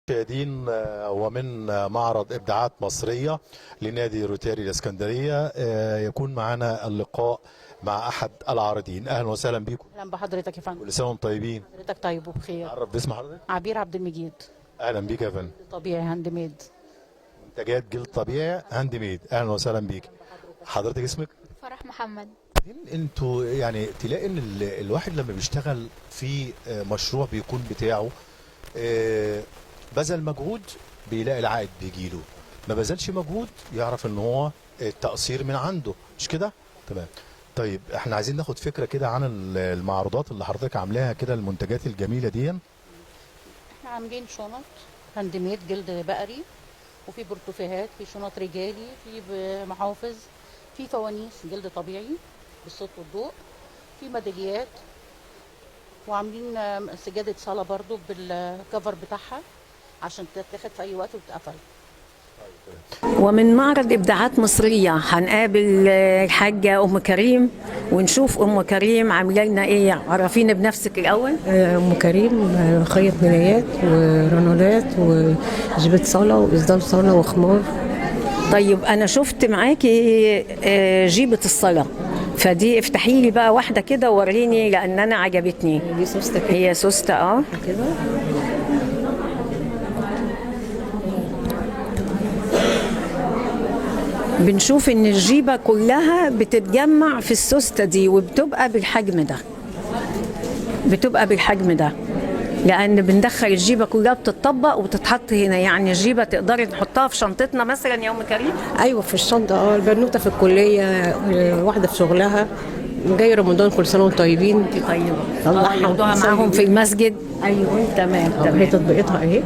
المشاهدين ومن معرض إبداعات مصرية لنادي روتاري الإسكندرية يكون معنا اللقاء مع أحد العارضين. أهلا وسهلا بكم. اهلا بحضرتك يا فندم. كل سنة وانتم طيبين. حضرتك طيب وبخير. عرف باسم حضرتك. عبير عبد المجيد. أهلا بيك يا فندم. طبيعي هاند ميد. منتجات جلد طبيعي هاند ميد. أهلا وسهلا بيك. حضرتك اسمك؟ فرح محمد. انتوا يعني تلاقي ان الواحد لما بيشتغل في مشروع بيكون بتاعه بذل مجهود بيلاقي العائد بيجيله، ما بذلش مجهود يعرف ان هو التقصير من عنده، مش كده؟ تمام. طيب احنا عايزين ناخد فكره كده عن المعروضات اللي حضرتك عاملاها كده، المنتجات الجميله دي. احنا عاملين شنط هاند ميد جلد بقري، وفي برتوفيهات، في شنط رجالي، في محافظ، في فوانيس جلد طبيعي بالصوت والضوء، في ميداليات، وعاملين سجادة صلاة برضو بالكفر بتاعها عشان تتاخد في أي وقت وتتقفل. ومن معرض إبداعات مصرية هنقابل الحاجة أم كريم ونشوف أم كريم عاملة لنا إيه. عرفينا بنفسك الأول. أم كريم خيط ملايات ورانولات وجبت صلاة وإصدار صلاة وخمار. طيب أنا شفت معاكي جيبة الصلاة، فدي افتحي لي بقى واحدة كده ووريني لأن أنا عجبتني. دي سوستة كده. هي سوستة كده. بنشوف ان الجيبة كلها بتتجمع في السوستة دي وبتبقى بالحجم ده، لان بندخل الجيبه كلها بتطبق وتتحط هنا. يعني الجيبه تقدري نحطها في شنطتنا مثلا يا ام كريم؟ ايوه في الشنطه. البنوته في الكليه، واحده في شغلها، جاي رمضان كل سنه وانتم طيبين. طيبه. ياخدوها معاهم في المسجد. ايوه تمام هي تطبيقتها اهي.